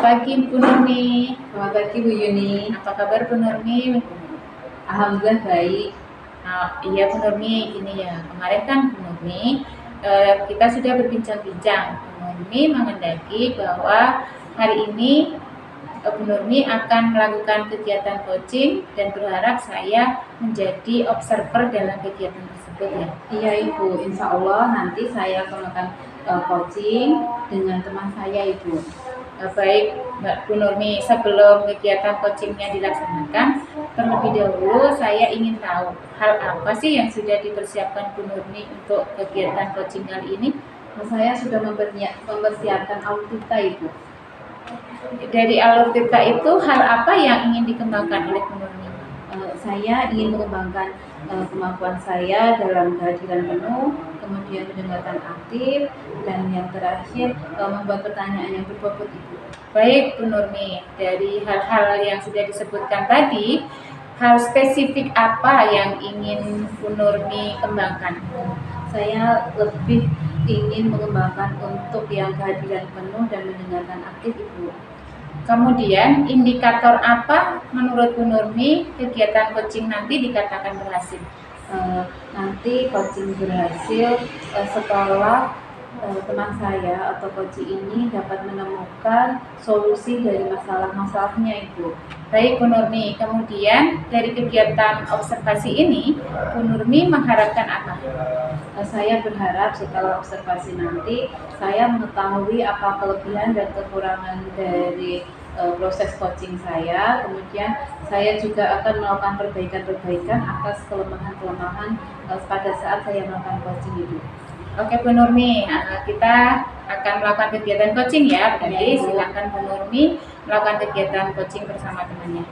pagi Bu Nurmi. Selamat pagi Bu Yuni. Apa kabar Bu Nurmi? Alhamdulillah baik. Iya Bu Nurmi, ini ya kemarin kan Bu Nurmi kita sudah berbincang-bincang. Bu Nurmi menghendaki bahwa hari ini Bu Nurmi akan melakukan kegiatan coaching dan berharap saya menjadi observer dalam kegiatan tersebut ya. Iya Ibu, insya Allah nanti saya akan melakukan coaching dengan teman saya Ibu. Baik Mbak Bu Nurmi, sebelum kegiatan coachingnya dilaksanakan, terlebih dahulu saya ingin tahu hal apa sih yang sudah dipersiapkan Bu Nurmi untuk kegiatan coaching kali ini? Saya sudah mempersiapkan audita Ibu. Dari alur tirta itu hal apa yang ingin dikembangkan oleh Bu Nurmi? Saya ingin mengembangkan kemampuan saya dalam kehadiran penuh, kemudian mendengarkan aktif, dan yang terakhir membuat pertanyaan yang berbobot Ibu. Baik Bu Nurmi, dari hal-hal yang sudah disebutkan tadi, hal spesifik apa yang ingin Bu Nurmi kembangkan? Saya lebih ingin mengembangkan untuk yang kehadiran penuh dan mendengarkan aktif Ibu. Kemudian indikator apa menurut Bu Nurmi kegiatan coaching nanti dikatakan berhasil? Nanti coaching berhasil setelah teman saya atau coach ini dapat menemukan solusi dari masalah-masalahnya Ibu. Baik Bu Nurmi, kemudian dari kegiatan observasi ini Bu Nurmi mengharapkan apa? Saya berharap setelah observasi nanti saya mengetahui apa kelebihan dan kekurangan dari proses coaching saya. Kemudian saya juga akan melakukan perbaikan-perbaikan atas kelemahan-kelemahan pada saat saya melakukan coaching itu. Oke Bu Nurmi, kita akan melakukan kegiatan coaching ya. Jadi silakan Bu Nurmi melakukan kegiatan coaching bersama temannya.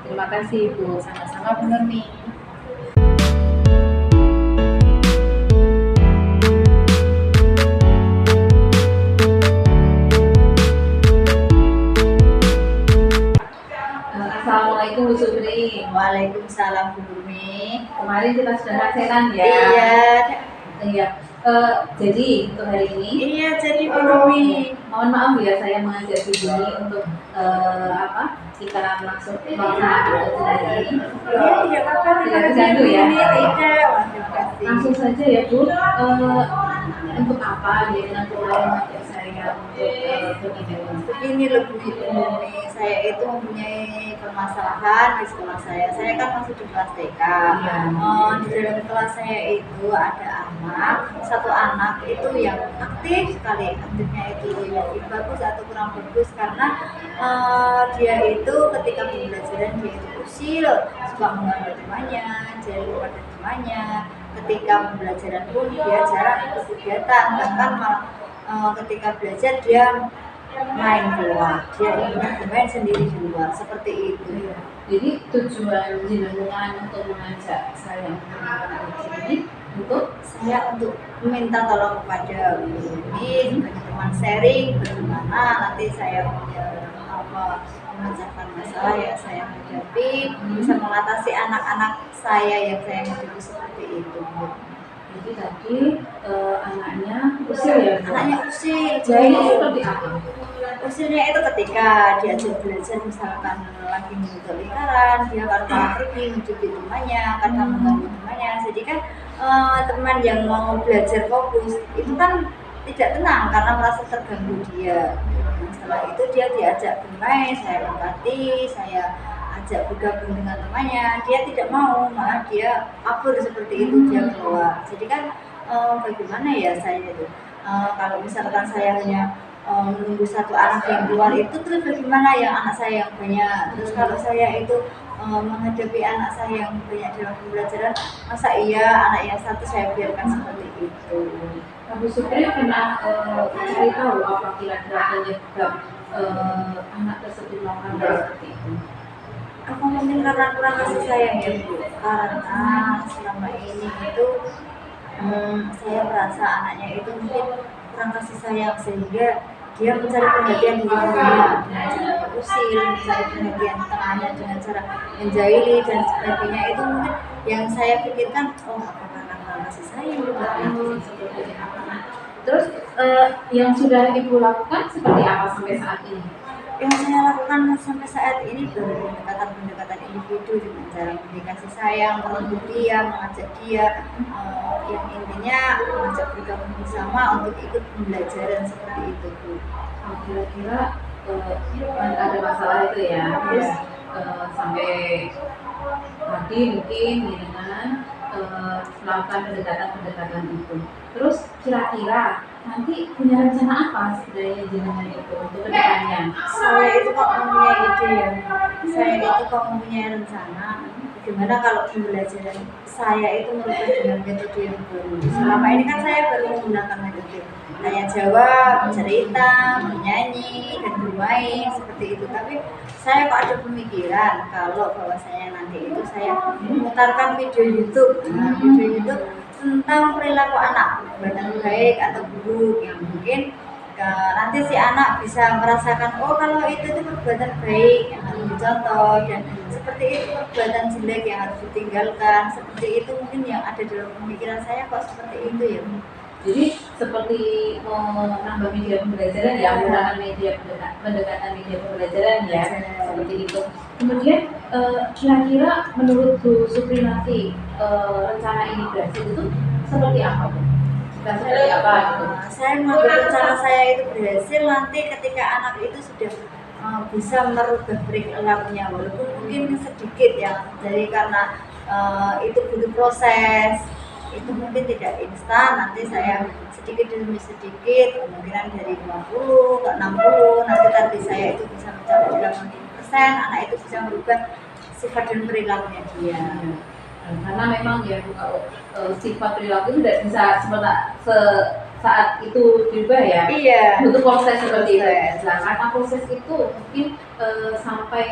Terima kasih Ibu. Sama-sama Bu Nurmi. Assalamualaikum Bu Supri. Waalaikumsalam Bu Nurmi. Kemarin kita sudah pacaran ya. Iya. Jadi untuk hari ini. Iya, jadi Bu Nurmi. Mohon maaf ya saya mengajak Bu Yuni untuk kita melaksanakan hari ini. Iya, tidak apa-apa. Tidak terganggu ya. Tidak. Langsung saja ya Bu. Untuk apa dia dengan kemarin mengajak saya untuk begini? Begini loh Bu Nurmi, saya itu mempunyai permasalahan di sekolah saya. Saya kan masih di kelas TK. Di dalam kelas saya itu ada satu anak itu yang aktif sekali. Aktifnya itu lebih bagus atau kurang bagus karena dia itu ketika pembelajaran dia itu usil, suka mengganggu temannya, jadi pada temannya. Ketika pembelajaran pun dia jarang ikut kegiatan, bahkan ketika belajar dia main keluar, dia ingin bermain sendiri di luar, seperti itu. Jadi tujuan jenengan untuk mengajak saya untuk ini untuk saya untuk meminta tolong kepada Bu Nurmi sebagai teman sharing bagaimana nanti saya memecahkan masalah yang saya hadapi, bisa mengatasi anak-anak saya yang saya hadapi seperti itu. Jadi tadi anaknya usil ya? Anaknya usil. Jadi seperti apa? Usilnya itu ketika diajak belajar misalkan lagi membentuk lingkaran, dia malah pergi mencuci temannya karena mengganggu temannya. Jadi kan teman yang mau belajar fokus itu kan tidak tenang karena merasa terganggu dia. Setelah itu dia diajak bermain, saya lengkapi, saya ajak bergabung dengan temannya, dia tidak mau, malah dia kabur seperti itu, dia keluar. Jadi kan bagaimana ya saya itu kalau misalkan saya hanya menunggu satu anak yang keluar itu, terus bagaimana yang anak saya yang banyak, terus kalau saya itu menghadapi anak saya yang banyak dalam pembelajaran, masa iya anak yang satu saya biarkan seperti itu. Bu Supri pernah cari tahu apa kira-kira penyebab anak tersebut melakukan seperti itu? Aku mungkin karena kurang kasih sayang ya Bu, karena selama ini itu saya merasa anaknya itu mungkin kurang kasih sayang sehingga dia mencari perhatian di luar dengan cara usil, mencari perhatian tengahnya dengan cara menjahili dan sebagainya. Itu mungkin yang saya pikirkan, apa karena kurang kasih sayang juga seperti apa. Terus yang sudah Ibu lakukan seperti apa sampai saat ini? yang saya lakukan sampai saat ini baru pendekatan individu dengan cara memberi kasih sayang, menuntut dia, mengajak dia, yang intinya mengajak bergabung bersama untuk ikut pembelajaran seperti itu Bu. Kira-kira ada masalah itu ya, terus sampai tadi mungkin dengan melakukan pendekatan itu. Terus kira-kira nanti punya rencana apa sebenarnya jenengan itu untuk kedepannya? Saya itu kok mempunyai ide ya, saya itu kok mempunyai rencana bagaimana kalau pembelajaran saya itu merubah dengan metode yang baru. Selama ini kan saya baru menggunakan metode tanya jawab, cerita, bernyanyi, dan bermain seperti itu. Tapi saya kok ada pemikiran kalau bahwasanya nanti itu saya memutarkan video YouTube, video YouTube tentang perilaku anak, perbuatan baik atau buruk yang mungkin nanti si anak bisa merasakan oh kalau itu perbuatan baik yang harus dicontoh dan seperti itu perbuatan jelek yang harus ditinggalkan, seperti itu mungkin yang ada dalam pemikiran saya kok seperti itu ya. Jadi seperti menambah media pembelajaran ya, menggunakan media pendekatan media pembelajaran ya, seperti itu. Kemudian kira-kira menurut Bu Supri nanti rencana ini berhasil itu seperti apa Bu? Seperti apa gitu? Saya menganggap rencana saya itu berhasil nanti ketika anak itu sudah bisa merubah perilakunya walaupun mungkin sedikit ya, jadi karena itu butuh proses, itu mungkin tidak instan, nanti saya sedikit demi sedikit kemungkinan dari 50 ke 60 nanti target saya itu bisa mencapai 80%, anak itu bisa merubah sifat dan perilakunya dia. Karena memang ya kalau sifat perilaku itu tidak bisa saat itu dirubah ya. Iya. Butuh proses seperti itu. Nah, karena proses itu mungkin sampai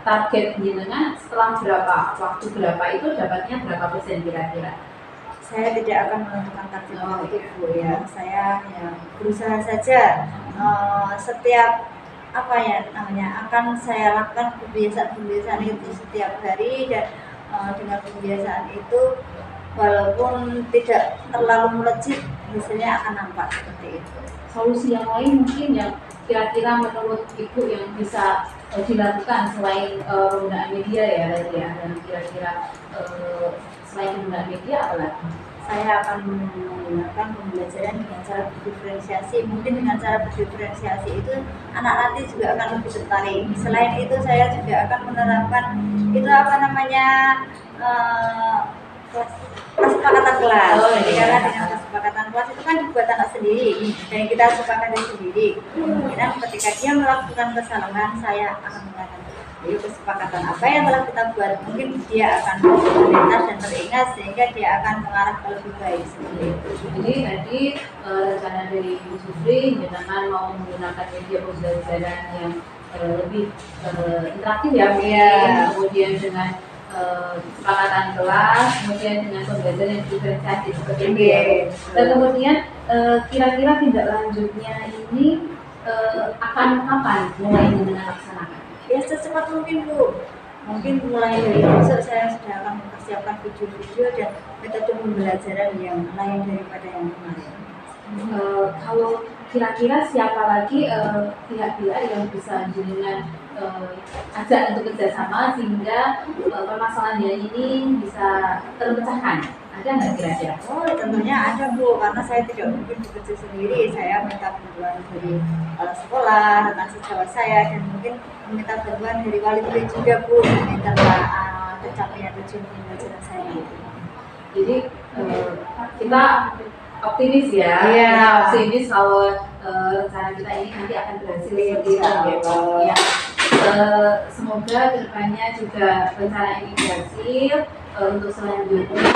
target jenengan setelah waktu berapa itu dapatnya berapa persen kira-kira? Saya tidak akan menentukan target waktu Bu ya. Saya ya berusaha saja setiap apa ya namanya akan saya lakukan kebiasaan itu setiap hari dan dengan kebiasaan itu walaupun tidak terlalu melejit hasilnya akan nampak seperti itu. Solusi yang lain mungkin yang kira-kira menurut Ibu yang bisa dilakukan selain penggunaan media ya tadi ya, dan kira-kira selain penggunaan media apa lagi? Saya akan menggunakan pembelajaran dengan cara berdiferensiasi. Mungkin dengan cara berdiferensiasi itu anak nanti juga akan lebih tertarik. Selain itu saya juga akan menerapkan itu apa namanya kesepakatan kelas. Jadi karena dengan kesepakatan kelas itu kan dibuat anak sendiri dan kita sepakati sendiri. Kemudian ketika dia melakukan kesalahan saya akan mengatakan jadi kesepakatan apa yang telah kita buat mungkin dia akan terlintas dan teringat sehingga dia akan mengarah ke lebih baik seperti itu. Jadi tadi rencana dari Ibu Supri jangan mau menggunakan media pembelajaran yang lebih interaktif ya, kemudian dengan kesepakatan kelas, kemudian dengan pembelajaran yang diferensiasi seperti itu ya. Dan kemudian kira-kira tindak lanjutnya ini akan kapan mulai dilaksanakan? Ya secepat mungkin Bu. Mungkin mulai dari besok saya sudah akan mempersiapkan video-video dan metode pembelajaran yang lain daripada yang kemarin. Kalau kira-kira siapa lagi pihak-pihak yang bisa jenengan ajak untuk kerjasama sehingga permasalahan ini bisa terpecahkan? Ada nggak kira-kira? Oh tentunya ada Bu, karena saya tidak mungkin bekerja sendiri. Saya minta bantuan dari kepala sekolah, rekan sejawat saya, dan mungkin meminta bantuan dari wali murid juga Bu, meminta pencapaian tujuan pembelajaran saya. Jadi kita optimis ya, optimis kalau rencana kita ini nanti akan berhasil seperti itu ya. Semoga kedepannya juga rencana ini berhasil. Untuk selanjutnya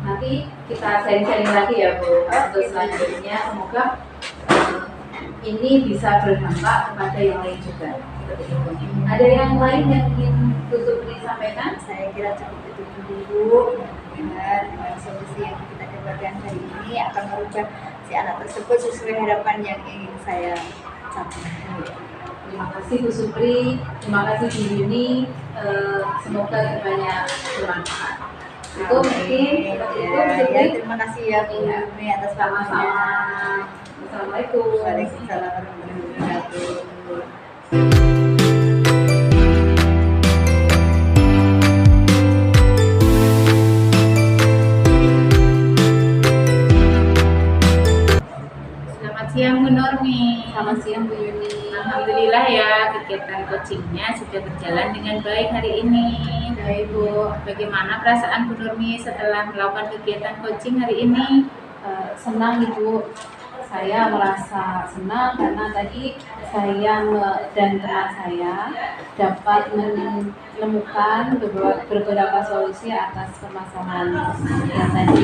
nanti kita sharing-sharing lagi ya Bu. Untuk selanjutnya semoga ini bisa berdampak kepada yang lain juga seperti itu. Ada yang lain yang ingin tutup disampaikan? Saya kira cukup itu dulu. Dengan solusi yang kita dapatkan hari ini akan merubah si anak tersebut sesuai harapan yang ingin saya capai. Terima kasih Bu Supri, terima kasih Bu Yuni, semoga kedepannya bermanfaat. Itu mungkin terima kasih ya Bu Yuni atas sama-sama. Assalamualaikum. Waalaikumsalam warahmatullahi wabarakatuh. Selamat siang Bu Nurmi. Selamat siang Bu Yuni. Alhamdulillah ya, kegiatan coachingnya sudah berjalan dengan baik hari ini. Baik Bu. Bagaimana perasaan Bu Nurmi setelah melakukan kegiatan coaching hari ini? Senang Ibu. Saya merasa senang karena tadi saya dan teman saya dapat menemukan beberapa solusi atas permasalahan yang tadi.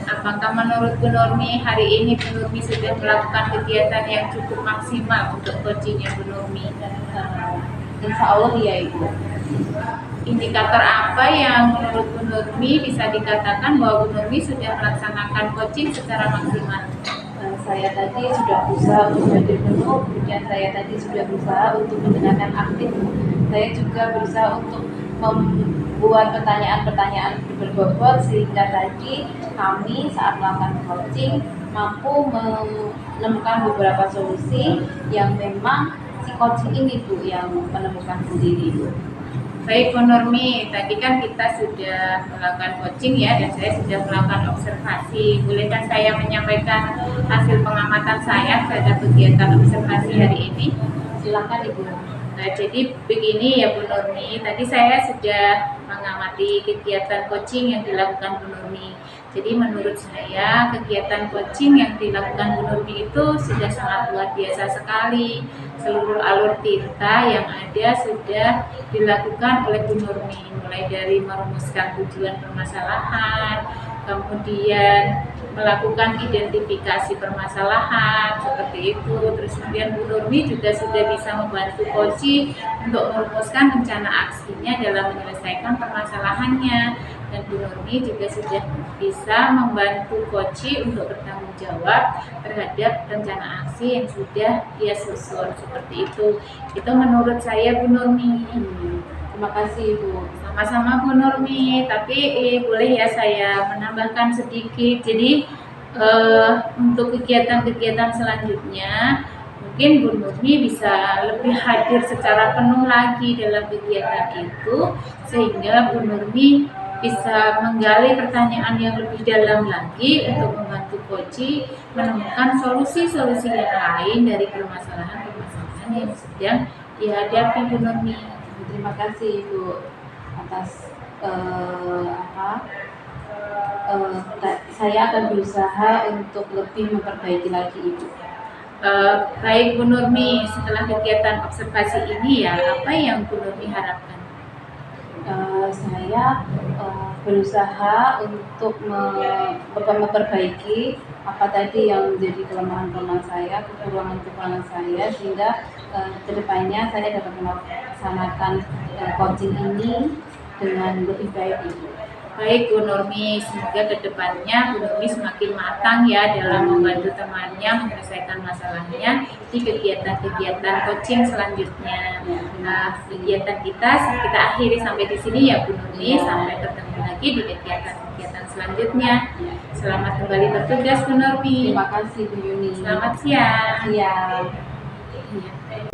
Apakah menurut Bu Nurmi hari ini Bu Nurmi sudah melakukan kegiatan yang cukup maksimal untuk coachingnya Bu Nurmi? Insya Allah iya Ibu. Indikator apa yang menurut Bu Nurmi bisa dikatakan bahwa Bu Nurmi sudah melaksanakan coaching secara maksimal? Saya tadi sudah berusaha untuk hadir penuh, kemudian saya tadi sudah berusaha untuk mendengarkan aktif. Saya juga berusaha untuk membuat pertanyaan-pertanyaan berbobot sehingga tadi kami saat melakukan coaching mampu menemukan beberapa solusi yang memang si coaching ini Bu yang menemukan sendiri Bu. Baik Bu Nurmi, tadi kan kita sudah melakukan coaching ya, dan saya sudah melakukan observasi. Bolehkah saya menyampaikan hasil pengamatan saya terhadap kegiatan observasi hari ini? Silakan Ibu. Nah, jadi begini ya Bu Nurmi, tadi saya sudah mengamati kegiatan coaching yang dilakukan Bu Nurmi. Jadi menurut saya kegiatan coaching yang dilakukan Bu Nurmi itu sudah sangat luar biasa sekali. Seluruh alur tinta yang ada sudah dilakukan oleh Bu Nurmi, mulai dari merumuskan tujuan permasalahan, kemudian melakukan identifikasi permasalahan seperti itu. Terus kemudian Bu Nurmi juga sudah bisa membantu coach untuk merumuskan rencana aksinya dalam menyelesaikan permasalahannya, dan Bu Nurmi juga sudah bisa membantu coach untuk bertanggung jawab terhadap rencana aksi yang sudah dia susun seperti itu. Itu menurut saya Bu Nurmi. Terima kasih Ibu. Sama-sama Bu Nurmi, tapi boleh ya saya menambahkan sedikit. Jadi untuk kegiatan-kegiatan selanjutnya mungkin Bu Nurmi bisa lebih hadir secara penuh lagi dalam kegiatan itu, sehingga Bu Nurmi bisa menggali pertanyaan yang lebih dalam lagi untuk membantu coach menemukan solusi-solusi yang lain dari permasalahan-permasalahan yang sedang dihadapi Bu Nurmi. Terima kasih Ibu atas saya akan berusaha untuk lebih memperbaiki lagi Ibu. Baik Bu Nurmi, setelah kegiatan observasi ini ya, apa yang Bu Nurmi harapkan? Saya berusaha untuk memperbaiki apa tadi yang menjadi kelemahan-kelemahan saya, kekurangan-kekurangan saya, sehingga kedepannya saya dapat melaksanakan coaching ini dengan lebih baik Ibu. Baik Bu Nurmi, semoga kedepannya Bu Nurmi semakin matang ya dalam membantu temannya menyelesaikan masalahnya di kegiatan-kegiatan coaching selanjutnya. Nah, kegiatan kita akhiri sampai di sini ya Bu Nurmi, sampai bertemu lagi di kegiatan-kegiatan selanjutnya. Selamat kembali bertugas Bu Nurmi. Terima kasih Bu Yuni. Selamat siang. Siang. Iya.